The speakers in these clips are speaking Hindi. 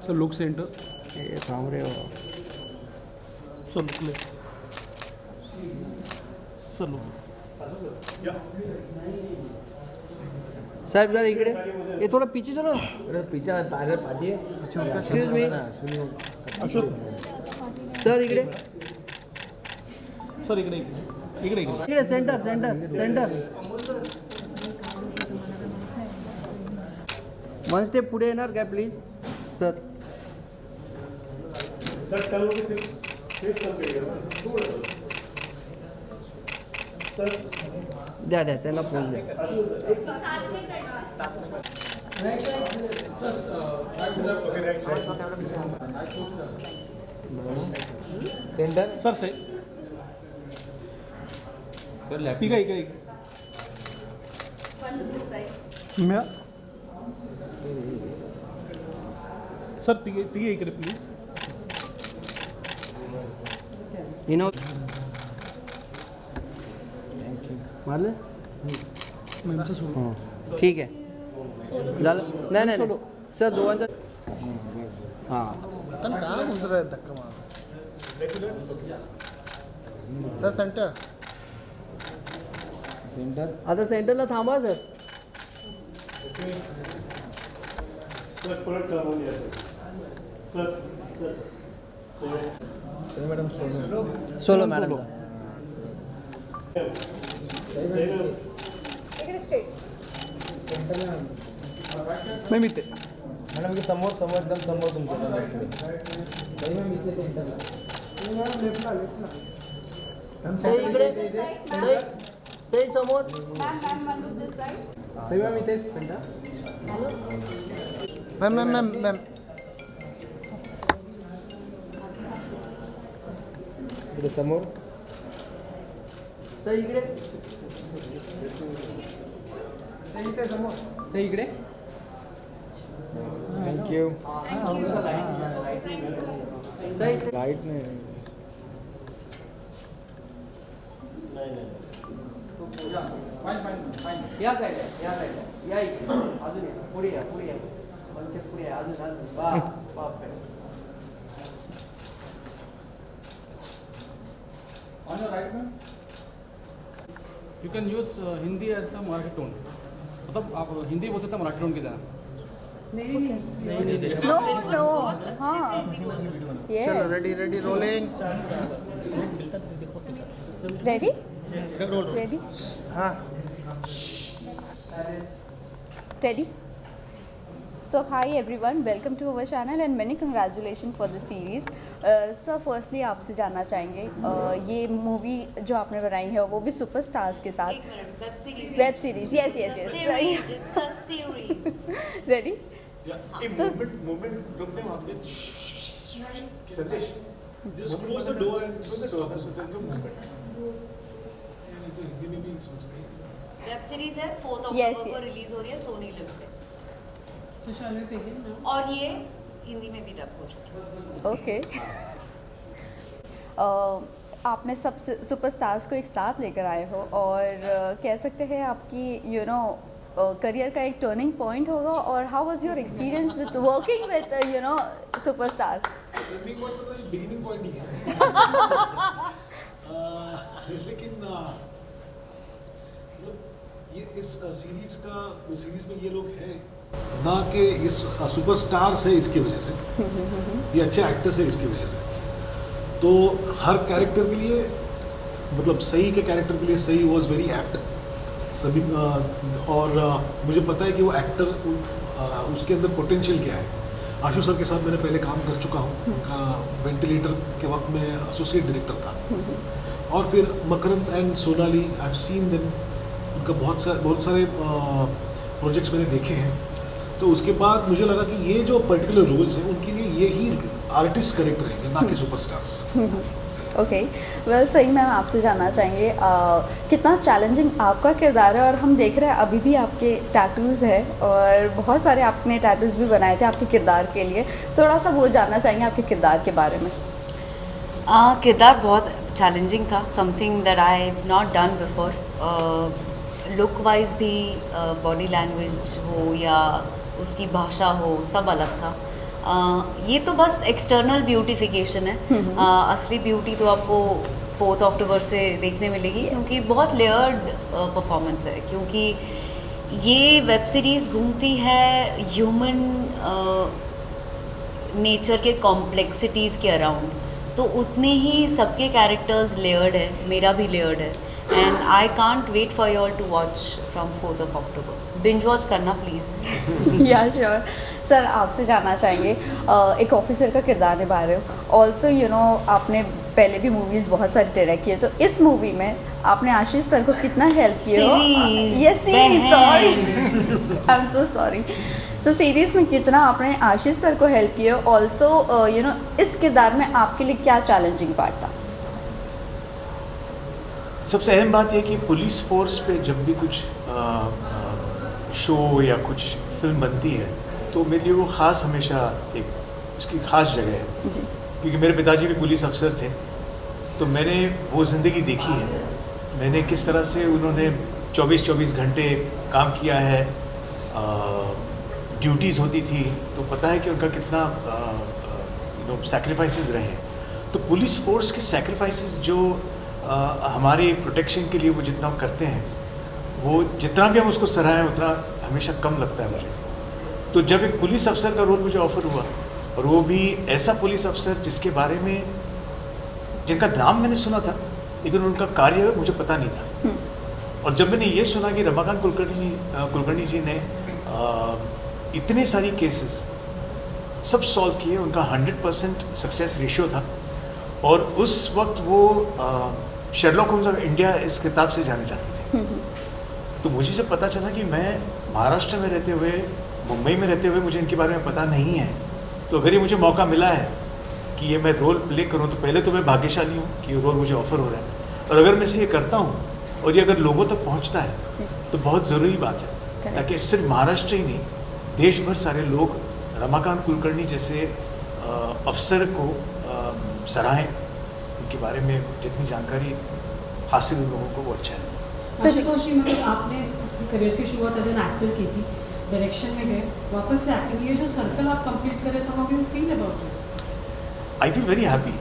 सर लुक सेंटर ये थांब रहे हो सर लुक ले सर लुक साहेब जरा इकडे ये थोड़ा पीछे चलो ना अरे पीछे पार्टी है एक्सक्यूज मी अशोक सर इकडे सर इकडे इकडे इकडे इकडे centre centre centre one step पुढे येणार काय प्लीज सर सर कल वो सिर्फ सर द्या द्या त्यांना फोन द्या सेंटर सर से सर लेफ्ट ठीक आहे इकडे म्या सर तिघे तिघे इकडे प्लीज इनो मारले मॅमचं सोडून हां ठीक आहे झालं नाही नाही नाही. सर दोघांचा हां काय मुंजरा धक्का मार सर सेंटर सेंटर आता सेंटरला थांबा सर सर परत करवून या sir sir sir sir madam solo madam ma'am इथे मॅडम की समोर समोर एकदम समोर तुमच्या मॅम इथे सेंटरला सई इकडे सई समोर सही मॅम इथे centre ma'am ma'am ma'am ma'am इथे समोर सई इकडे सही इकडे थँक्यू सई लाईट नाही या साईड या साईड या इकडे अजून या पुढे या वन स्टेप पुढे या अजून वाह perfect on your right ma'am you can use Hindi as a Marathi tone मतलब आप हिंदी बोलते हैं मराठी टोन की तरह No, no. हाँ. Yes. चलो ready ready rolling Ready? Ready? हाँ Ready? So hi everyone, welcome to our channel and many congratulations for the series. Sir, firstly आपसे जानना चाहेंगे ये मूवी जो आपने बनाई है वो भी सुपरस्टार्स के साथ web series yes yes yes ready movement रुक दे वहाँ पे संदेश just close the door and close the door so there's no movement Hindi में भी सोच रही वेब सीरीज है 4 Yes, अक्टूबर को yes. रिलीज हो रही है सोनी लिव पे और ये हिंदी में भी डब हो चुकी है ओके आपने सब सुपरस्टार्स को एक साथ लेकर आए हो और कह सकते हैं आपकी करियर का एक टर्निंग पॉइंट होगा और how was your experience with working with superstars turning point मतलब बिगिनिंग पॉइंट ही है लेकिन मतलब ये इस सीरीज में ये लोग हैं ना कि इस सुपरस्टार्स है इसकी वजह से ये अच्छे एक्टर्स है इसकी वजह से तो हर कैरेक्टर के लिए मतलब सही के कैरेक्टर के लिए सही वाज वेरी एप्ट सभी और मुझे पता है कि वो एक्टर उसके अंदर पोटेंशियल क्या है आशु सर के साथ मैंने पहले काम कर चुका हूँ उनका वेंटिलेटर के वक्त में एसोसिएट डायरेक्टर था और फिर Makarand and Sonali I have seen them उनका बहुत सारे प्रोजेक्ट्स मैंने देखे हैं तो उसके बाद मुझे लगा कि ये जो पर्टिकुलर रोल्स हैं उनके लिए ये ही आर्टिस्ट करेक्ट रहेंगे ना कि सुपरस्टार्स ओके वेल सही मैम आपसे जानना चाहेंगे कितना चैलेंजिंग आपका किरदार है और हम देख रहे हैं अभी भी आपके टैटूज़ है और बहुत सारे आपने टैटूज़ भी बनाए थे आपके किरदार के लिए थोड़ा सा वो जानना चाहेंगे आपके किरदार के बारे में किरदार बहुत चैलेंजिंग था something that I have not done before look wise भी बॉडी लैंग्वेज हो या उसकी भाषा हो सब अलग था ये तो बस एक्सटर्नल ब्यूटिफिकेशन है। असली ब्यूटी तो आपको 4 अक्टूबर से देखने मिलेगी, क्योंकि बहुत लेयर्ड परफॉर्मेंस है। क्योंकि ये वेब सीरीज़ घूमती है ह्यूमन नेचर के कॉम्प्लेक्सिटीज़ के अराउंड, तो उतने ही सबके कैरेक्टर्स लेयर्ड है, मेरा भी लेयर्ड है। And I can't wait for you all to watch from 4 October. Binge watch करना प्लीज़। या श्योर सर, आपसे जानना चाहेंगे, एक ऑफिसर का किरदार निभा रहे हो। ऑल्सो यू नो आपने पहले भी मूवीज़ बहुत सारी डायरेक्ट की है, तो इस मूवी में आपने आशीष सर को कितना हेल्प किया? ये series, sorry I am so sorry. So series में कितना आपने आशीष सर को हेल्प किया? ऑल्सो यू नो इस किरदार में आपके लिए क्या चैलेंजिंग पार्ट था? सबसे अहम बात यह कि पुलिस फोर्स पे जब भी कुछ शो या कुछ फिल्म बनती है तो मेरे लिए वो ख़ास हमेशा एक उसकी ख़ास जगह है जी। क्योंकि मेरे पिताजी भी पुलिस अफसर थे, तो मैंने वो ज़िंदगी देखी है। मैंने किस तरह से उन्होंने 24-24 घंटे काम किया है, ड्यूटीज़ होती थी, तो पता है कि उनका कितना सैक्रिफाइसेस रहे। तो पुलिस फोर्स के सैक्रिफाइसेस जो हमारे प्रोटेक्शन के लिए वो जितना करते हैं, वो जितना भी हम उसको सराहें उतना हमेशा कम लगता है मुझे। तो जब एक पुलिस अफसर का रोल मुझे ऑफ़र हुआ, और वो भी ऐसा पुलिस अफसर जिसके बारे में जिनका नाम मैंने सुना था लेकिन उनका कार्य मुझे पता नहीं था, और जब मैंने ये सुना कि रमाकांत कुलकर्णी जी ने इतने सारी केसेस सब सॉल्व किए, उनका 100% सक्सेस रेशियो था, और उस वक्त वो शर्लॉक होम्स ऑफ इंडिया इस किताब से जाने जाते थे। तो मुझे जब पता चला कि मैं महाराष्ट्र में रहते हुए, मुंबई में रहते हुए मुझे इनके बारे में पता नहीं है, तो अगर ये मुझे मौका मिला है कि ये मैं रोल प्ले करूँ, तो पहले तो मैं भाग्यशाली हूँ कि ये रोल मुझे ऑफ़र हो रहा है, और अगर मैं इसे ये करता हूँ और ये अगर लोगों तक पहुँचता है तो बहुत ज़रूरी बात है, ताकि सिर्फ महाराष्ट्र ही नहीं, देश भर सारे लोग रमाकांत कुलकर्णी जैसे अफसर को सराहें, उनके बारे में जितनी जानकारी हासिल उन लोगों को वो अच्छा है। आशुतोष जी, मतलब आपने करियर की शुरुआत एज एन एक्टर की थी, डायरेक्शन में गए, वापस से एक्टिंग, ये जो सर्कल आप कंप्लीट करें, तो how you feel about it? I feel very happy,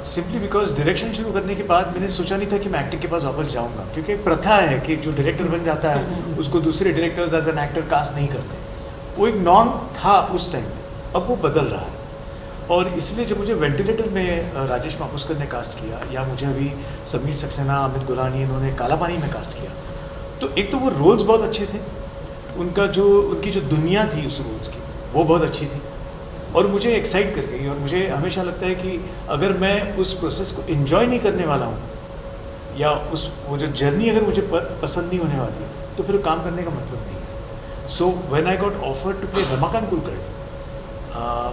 simply because direction शुरू करने के बाद मैंने सोचा नहीं था कि मैं एक्टिंग के पास वापस जाऊंगा, क्योंकि एक प्रथा है कि जो डायरेक्टर बन जाता है उसको दूसरे directors as an actor cast नहीं करते। वो एक नॉर्म था उस टाइम में, अब वो बदल रहा है। और इसलिए जब मुझे वेंटिलेटर में राजेश मापुस्कर ने कास्ट किया, या मुझे अभी समीर सक्सेना, अमित गुलानी, इन्होंने काला पानी में कास्ट किया, तो एक तो वो रोल्स बहुत अच्छे थे, उनकी जो दुनिया थी उस रोल्स की वो बहुत अच्छी थी, और मुझे एक्साइट कर गई। और मुझे हमेशा लगता है कि अगर मैं उस प्रोसेस को एंजॉय नहीं करने वाला हूँ, या वो जो जर्नी अगर मुझे पसंद नहीं होने वाली, तो फिर काम करने का मतलब नहीं है। So when I got offer to play Ramakant Kulkarni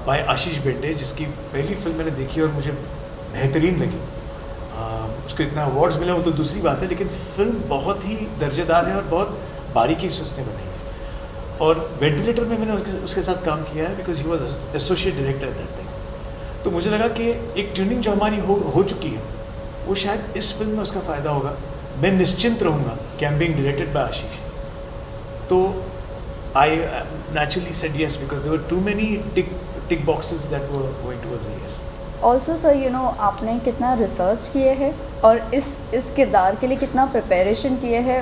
by Ashish Bende, जिसकी पहली फिल्म मैंने देखी और मुझे बेहतरीन लगी, उसको इतना अवार्ड्स मिले वो तो दूसरी बात है, लेकिन फिल्म बहुत ही दर्जेदार है और बहुत बारीकी से उसने बनाई है। और वेंटिलेटर में मैंने उसके साथ काम किया है because he was associate director at that time. तो मुझे लगा कि एक ट्यूनिंग जो हमारी हो चुकी है, वो शायद इस फिल्म में उसका फ़ायदा होगा। मैं निश्चिंत रहूँगा कि I am being directed by Ashish. तो I naturally said yes because there were too many tick boxes that were going towards a yes. Also sir, you know आपने कितना रिसर्च किए है और इस किरदार के लिए कितना प्रिपरेशन किए है,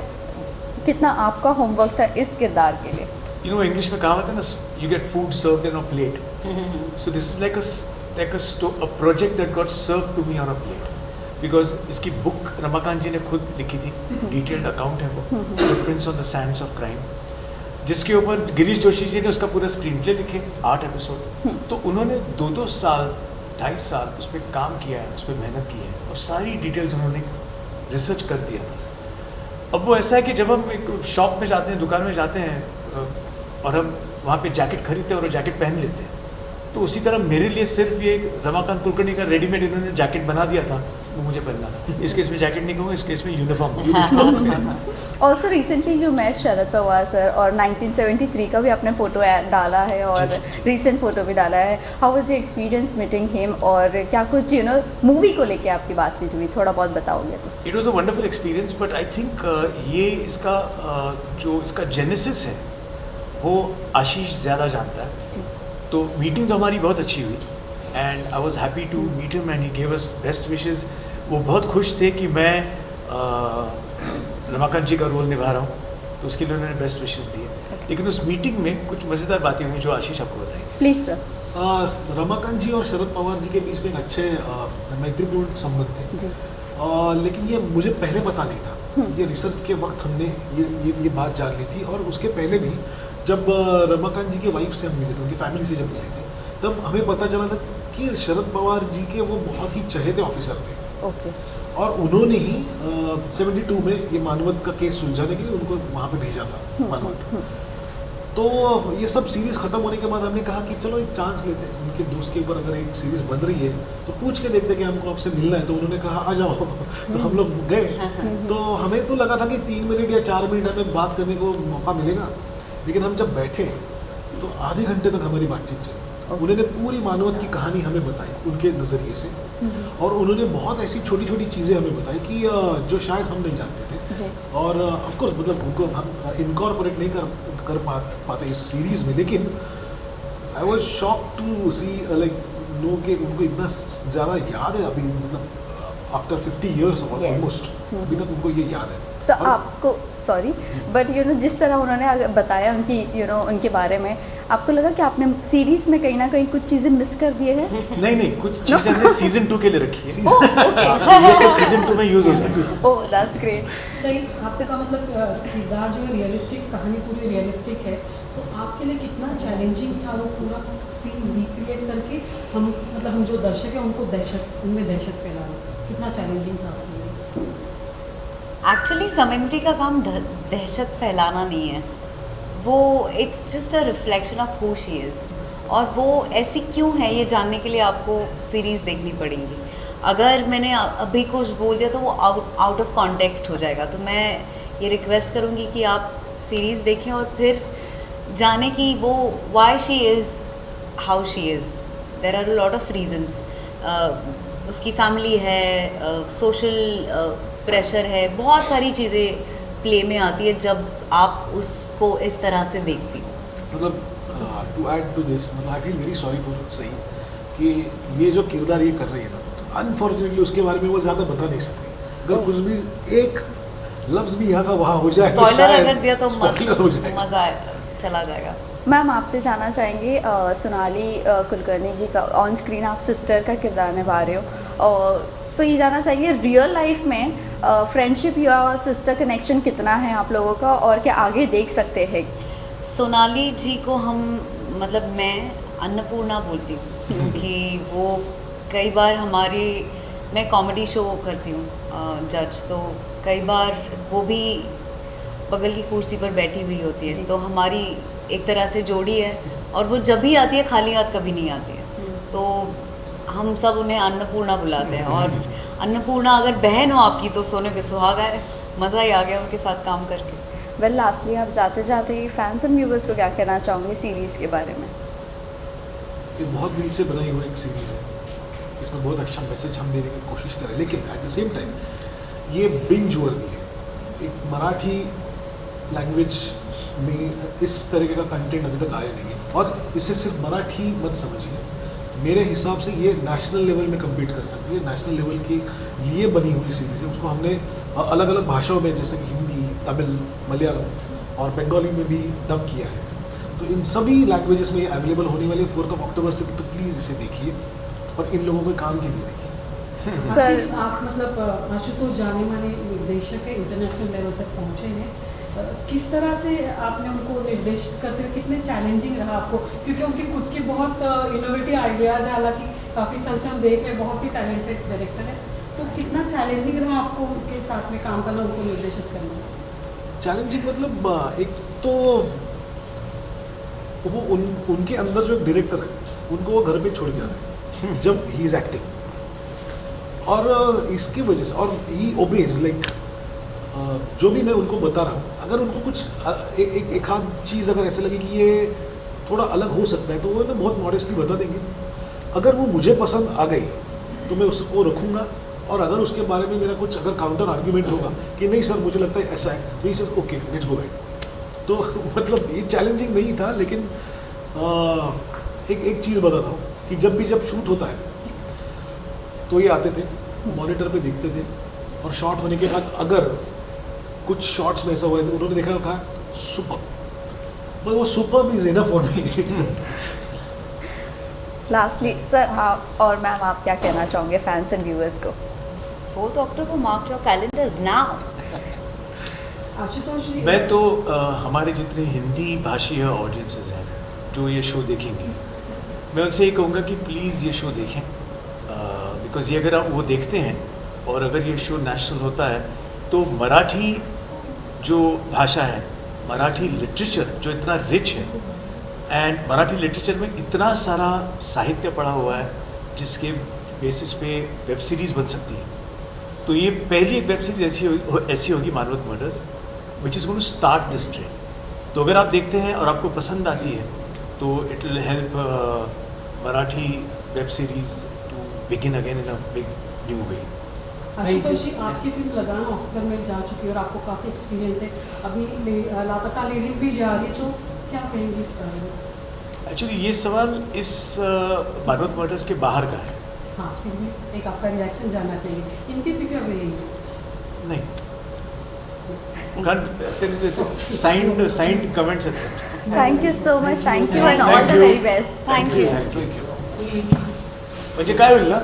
कितना आपका होमवर्क था इस किरदार के लिए? You know, इंग्लिश में कहावत है ना, you get food served on a plate. So this is like a project that got served to me on a plate. Because इसकी बुक रमाकांत जी ने खुद लिखी थी, डिटेल्ड अकाउंट है वो, Footprints on the Sands of Crime, जिसके ऊपर गिरीश जोशी जी ने उसका पूरा स्क्रीन प्ले लिखे, 8 एपिसोड। तो उन्होंने 2-2 साल, 2.5 साल उस पर काम किया है, उस पर मेहनत की है, और सारी डिटेल्स उन्होंने रिसर्च कर दिया था। अब वो ऐसा है कि जब हम एक शॉप में जाते हैं, दुकान में जाते हैं, और हम वहाँ पे जैकेट खरीदते हैं और जैकेट पहन लेते हैं, तो उसी तरह मेरे लिए सिर्फ ये रमाकांत कुलकर्णी का रेडीमेड इन्होंने जैकेट बना दिया था, वो मुझे पहनना था। इस केस में जैकेट नहीं कहूँगा, इस केस में uniform. Also recently you met Sharad Pawar sir, और 1973 का भी आपने फोटो डाला है और रिसेंट फोटो भी डाला है। How was your experience meeting him, और क्या कुछ यू नो मूवी को लेके आपकी बातचीत हुई, थोड़ा बहुत बताओगे तो? It was a wonderful experience, but I think ये इसका जो इसका जेनेसिस है वो आशीष ज़्यादा जानता है। तो मीटिंग तो हमारी बहुत अच्छी हुई and I was happy to meet him and he gave us best wishes. वो बहुत खुश थे कि मैं रमाकांत जी का रोल निभा रहा हूँ, तो उसके लिए उन्होंने बेस्ट विशेज़ दिए। लेकिन उस मीटिंग में कुछ मज़ेदार बातें हुई जो आशीष आपको बताएंगे। Please sir. रमाकांत जी और शरद पवार जी के बीच में एक अच्छे मैत्रीपूर्ण संबंध थे, लेकिन ये मुझे पहले पता नहीं था। ये रिसर्च के वक्त हमने ये बात जान ली थी, और उसके पहले भी जब रमाकांत जी के वाइफ से हम मिले थे, उनकी फैमिली से जब मिले थे, तब हमें पता चला था कि शरद पवार जी के वो बहुत ही चहेते ऑफिसर थे। ओके। और उन्होंने ही 72 में ये मानवत का केस सुलझाने के लिए उनको वहाँ पे भेजा था, मानवत। तो ये सब सीरीज़ ख़त्म होने के बाद हमने कहा कि चलो एक चांस लेते हैं, उनके दोस्त के ऊपर अगर एक सीरीज़ बन रही है तो पूछ के देखते हैं कि हमको आपसे मिलना है। तो उन्होंने कहा आ जाओ। तो हम लोग गए। तो हमें तो लगा था कि 3 मिनट या 4 मिनट हमें बात करने को मौका मिलेगा, लेकिन हम जब बैठे तो आधे घंटे तक हमारी बातचीत चली। उन्होंने पूरी मानवत की कहानी हमें बताई उनके नज़रिए से, और उन्होंने बहुत ऐसी छोटी छोटी चीज़ें हमें बताई कि जो शायद हम नहीं जानते थे। और ऑफ कोर्स मतलब उनको हम इनकॉर्पोरेट नहीं कर पाते इस सीरीज़ में, लेकिन I was shock to see like no कि उनको इतना ज़्यादा याद है अभी, मतलब आफ्टर 50 ईयर्स ऑलमोस्ट अभी तक उनको ये याद है। सो आपको सॉरी बट जिस तरह उन्होंने बताया उनकी उनके बारे में, आपको लगा कि आपने सीरीज में कहीं ना कहीं कुछ चीज़ें मिस कर दिए हैं? नहीं, कुछ चीज़ें हमने सीजन 2 के लिए रखी है। ये सब सीजन 2 में यूज़ हो जाएगा। Oh that's great. सही, आपका मतलब किरदार जो है रियलिस्टिक, कहानी पूरी रियलिस्टिक है, तो आपके लिए कितना चैलेंजिंग था वो पूरा सीन रिक्रिएट करके हम जो दर्शक है उनको उनमें दहशत फैलाना, कितना चैलेंजिंग था आपके लिए? एक्चुअली समिंद्री का काम दहशत फैलाना नहीं है, वो it's just a reflection of who she is, और वो ऐसी क्यों है ये जानने के लिए आपको सीरीज़ देखनी पड़ेगी। अगर मैंने अभी कुछ बोल दिया तो वो आउट ऑफ कॉन्टेक्स्ट हो जाएगा, तो मैं ये रिक्वेस्ट करूँगी कि आप सीरीज़ देखें और फिर जाने कि वो why she is how she is. There are a lot of reasons, उसकी फैमिली है, सोशल प्रेशर है, बहुत सारी चीज़ें प्ले में आती है जब आप उसको इस तरह से देखती हो। मतलब टू ऐड टू दिस, मतलब I feel very sorry for सही कि ये जो किरदार ये कर रही है ना, अनफॉर्चुनेटली उसके बारे में वो ज़्यादा बता नहीं सकती। अगर कुछ भी एक लफ्ज़ भी यहाँ का वहाँ हो जाए तो शायद अगर दिया तो मज़ा चला जाएगा। मैम आपसे जानना चाहेंगे, सोनाली कुलकर्णी जी का ऑन स्क्रीन आप सिस्टर का किरदार निभा रहे हो, और सो ये जानना चाहेंगे रियल लाइफ में फ्रेंडशिप या सिस्टर कनेक्शन कितना है आप लोगों का, और क्या आगे देख सकते हैं? सोनाली जी को हम मतलब मैं अन्नपूर्णा बोलती हूँ, क्योंकि वो कई बार मैं कॉमेडी शो करती हूँ जज, तो कई बार वो भी बगल की कुर्सी पर बैठी हुई होती है, तो हमारी एक तरह से जोड़ी है, और वो जब भी आती है खाली हाथ कभी नहीं आती है, तो हम सब उन्हें अन्नपूर्णा बुलाते हैं। और अन्नपूर्णा अगर बहन हो आपकी तो सोने पे सुहागा है, मज़ा ही आ गया उनके साथ काम करके। वेल लास्टली आप जाते जाते फैंस एंड व्यूवर्स को क्या कहना चाहोगे सीरीज़ के बारे में? ये बहुत दिल से बनाई हुई एक सीरीज़ है, इसमें बहुत अच्छा मैसेज हम देने की कोशिश करें, लेकिन एट द सेम टाइम ये बिंज वर्दी है। एक मराठी लैंग्वेज में इस तरीके का कंटेंट अभी तक आया नहीं है, और इसे सिर्फ मराठी मत समझिए, मेरे हिसाब से ये नेशनल लेवल में कम्पीट कर सकती है। नेशनल लेवल के लिए बनी हुई सीरीज़ है, उसको हमने अलग अलग भाषाओं में जैसे कि हिंदी, तमिल, मलयालम और बंगाली में भी डब किया है, तो इन सभी लैंग्वेजेस में अवेलेबल होने वाले 4 अक्टूबर से, तो प्लीज़ इसे देखिए और इन लोगों के काम के लिए देखिए। आशीष, आप मतलब आशुतोष जाने माने निर्देशक है, इंटरनेशनल लेवल तक पहुँचे हैं, किस तरह से आपने उनको निर्देशित करते हुए कितने चैलेंजिंग रहा आपको, क्योंकि उनके खुद के बहुत इनोवेटिव आइडियाज़ है, हालांकि काफ़ी साल से हम देख रहे हैं, बहुत ही टैलेंटेड डायरेक्टर है, तो कितना चैलेंजिंग रहा आपको उनके साथ में काम करना, उनको निर्देशित करना? चैलेंजिंग मतलब एक तो वो उनके अंदर जो एक डायरेक्टर है उनको वो घर पे छोड़ के आता है जब ही इज़ एक्टिंग, और इसकी वजह से, और ही ओबेज लाइक जो भी मैं उनको बता रहा हूँ, अगर उनको कुछ एक आध चीज़ अगर ऐसे लगे कि ये थोड़ा अलग हो सकता है तो वो मैं बहुत मॉडेस्टली बता देंगे। अगर वो मुझे पसंद आ गई तो मैं उसको रखूँगा, और अगर उसके बारे में मेरा कुछ अगर काउंटर आर्ग्यूमेंट होगा कि नहीं सर मुझे लगता है ऐसा है, तो ये sir okay let's go back. तो मतलब ये चैलेंजिंग नहीं था, लेकिन एक चीज़ बताता हूँ कि जब शूट होता है तो ये आते थे, मॉनिटर पे देखते थे, और शॉट होने के बाद अगर कुछ शॉट्स में ऐसा हुआ है तो उन्होंने देखा और कहा सुपर, बट वो super is enough for me. Lastly sir और मैम आप क्या कहना चाहोगे फैंस एंड व्यूअर्स को? 4th October, mark your calendars now. Ashutosh जी, मैं तो हमारे जितने हिंदी भाषी ऑडियंसेस हैं जो ये शो देखेंगे, मैं उनसे ये कहूँगा कि प्लीज़ ये शो देखें, बिकॉज़ ये अगर आप वो देखते हैं और अगर ये शो नेशनल होता है तो मराठी जो भाषा है, मराठी लिटरेचर जो इतना रिच है, एंड मराठी लिटरेचर में इतना सारा साहित्य पड़ा हुआ है जिसके बेसिस पे वेब सीरीज़ बन सकती है। तो ये पहली एक वेब सीरीज ऐसी होगी, Manvat murders, which is going to start this trend. तो अगर आप देखते हैं और आपको पसंद आती है तो it will help Marathi web series to begin again in a big new way. Ashutosh ji, आपकी फिल्म लगान ऑस्कर में जा चुकी है और आपको काफ़ी एक्सपीरियंस है, अभी लापता लेडीज़ भी जा रही, तो क्या कहेंगे इस बारे में? एक्चुअली ये सवाल इस मानवत मर्डर्स के बाहर का है। हाँ, फिर भी एक आपका रिएक्शन जानना चाहिए, इनकी फिक्र रहेगी नहीं, साइंड कमेंट्स है। Thank you so much, thank you and all the very best. Thank you. म्हणजे काय होईल ना